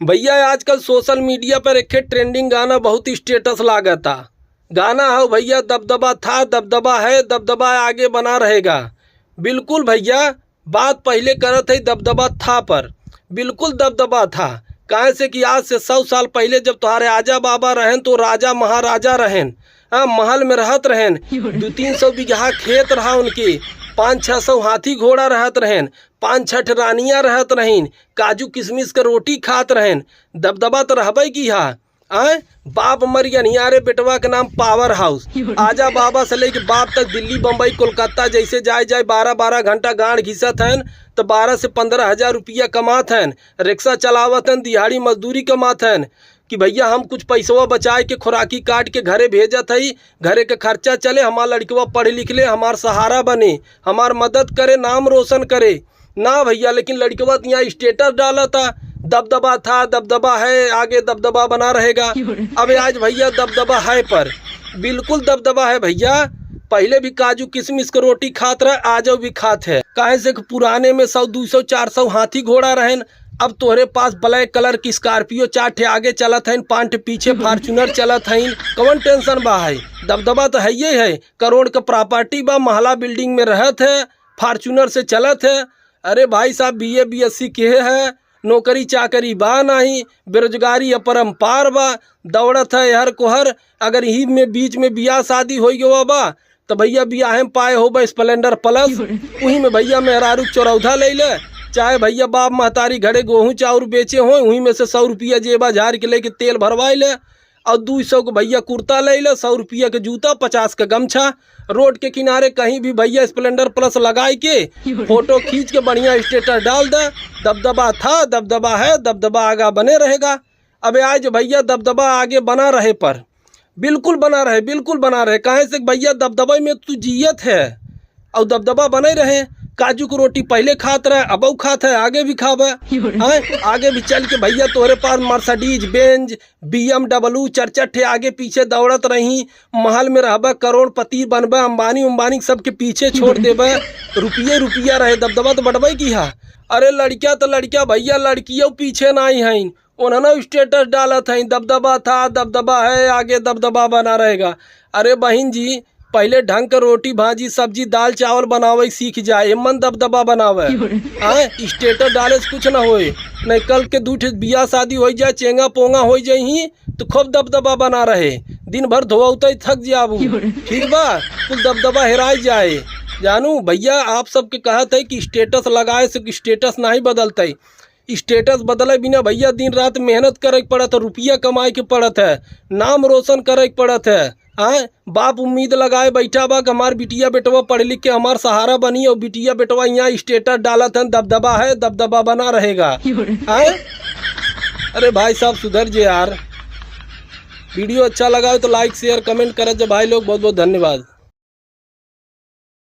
भैया आजकल social media पर एक ट्रेंडिंग गाना बहुत स्टेटस लागता। गाना हो भैया दबदबा था दबदबा है दबदबा आगे बना रहेगा। बिल्कुल भैया बात पहले करत है दबदबा था पर बिल्कुल दबदबा था। काहे से कि आज से 100 साल पहले जब तुम्हारे आजा बाबा रहन तो राजा महाराजा रहन, महल में रहत रहन, 200-300 बीघा खेत रहा उनके, 500-600 हाथी घोड़ा रहत रहन, 5-6 रानियाँ रहत रहीन, काजू किशमिश के रोटी खात रहन। दबदबा तो रहबे की हा। बाप मर गया नियारे बेटवा के नाम पावर हाउस। आजा बाबा से लेके बाप तक दिल्ली बम्बई कोलकाता जैसे जाए 12-12 घंटा गाड़ घिसत हैं तो 12 से 15 हज़ार रुपया कमात हैं। रिक्शा चलावत हैं, दिहाड़ी मजदूरी कमात हैं कि भैया हम कुछ पैसवा बचाए के खुराकी काट के घरे भेजत है, घरे के खर्चा चले, हमार लड़कवा पढ़ लिख ले, हमार सहारा बने, हमार मदद करे, नाम रोशन करे ना भैया। लेकिन लड़कवा यहाँ स्टेटस डाला था दबदबा था दबदबा है आगे दबदबा बना रहेगा। अब आज भैया दबदबा है पर बिल्कुल दबदबा है भैया। पहले भी काजू किशमिश के रोटी खात रहे, आज भी खात है। काहे से पुराने में 100-200-400 हाथी घोड़ा रहन, अब तोहरे पास ब्लैक कलर की स्कॉर्पियो 4 ठे आगे चलत है, 5 ठे पीछे फॉर्च्यूनर चलत है। कौन टेंशन बा है? दबदबा तो है ही है। करोड़ का प्रॉपर्टी बा, महला बिल्डिंग में रहत है, फॉर्च्यूनर से चलत है। अरे भाई साहब BA BSc के है, नौकरी चाकरी बा नहीं, बेरोजगारी अपरम्पार बा, दौड़त है हर को हर। अगर ही में बीच में बियाह शादी हो गया बा तो भैया बियाह में पाए हो बा स्प्लेंडर प्लस, वहीं में भैया मेहरारू चौरौधा ले ले। चाहे भैया बाप महतारी घरे गेहूँ चाउर बेचे हो, वहीं में से 100 रुपया जेबा झाड़ के लेके तेल भरवाई ले, और 200 को भैया कुर्ता ले ले, 100 रुपया के जूता, 50 का गमछा। रोड के किनारे कहीं भी भैया स्प्लेंडर प्लस लगाए के फोटो खींच के बढ़िया स्टेटस डाल दे। दबदबा था दबदबा है दबदबा आगा बने रहेगा। अब आज भैया दबदबा आगे बना रहे पर बिल्कुल बना रहे, बिल्कुल बना रहे। काहे से भैया दबदबा में तू जियत है और दबदबा बने रहे। काजू की रोटी पहले खात रहे, अब खात है, आगे भी खावे। आगे भी चल के भैया तोहरे पास मर्सिडीज बेंज BMW 4-4 ठे आगे पीछे दौड़त रही, महल में रहबा, करोड़पति बनबा, अंबानी सबके पीछे छोड़ देबा, रुपया रहे। दबदबा तो बढ़बे की हा। अरे लड़किया तो लड़किया भैया, लड़कियों पीछे नहीं है, उन्होंने स्टेटस डालत है दबदबा था दबदबा है आगे दबदबा बना रहेगा। अरे बहन जी पहले ढंग का रोटी भाजी सब्जी दाल चावल बनावे सीख जाए, मन दबदबा बनावे। स्टेटस डाले से कुछ ना होए, नहीं कल के 2 ठे बियाह शादी हो जाए, चेंगा पोंगा हो जाए तो खूब दबदबा बना रहे। दिन भर धोते ही थक जाबू, ठीक बा, कुल दबदबा हेराई जाए। जानू भैया आप सबके कहत है कि स्टेटस लगाए से स्टेटस नहीं बदलते। स्टेटस बदले बिना भैया दिन रात मेहनत करे पड़त है, रुपया कमाए के पड़त है, नाम रोशन करे पड़त है। बाप उम्मीद लगाए बैठा बा कि हमार बिटिया बेटवा पढ़ लिख के हमार सहारा बनी, और बिटिया बेटवा यहाँ स्टेटस डालत है दबदबा है दबदबा बना रहेगा। अरे भाई साहब सुधर जे यार। वीडियो अच्छा लगा तो लाइक शेयर कमेंट करे जो भाई लोग। बहुत बहुत धन्यवाद।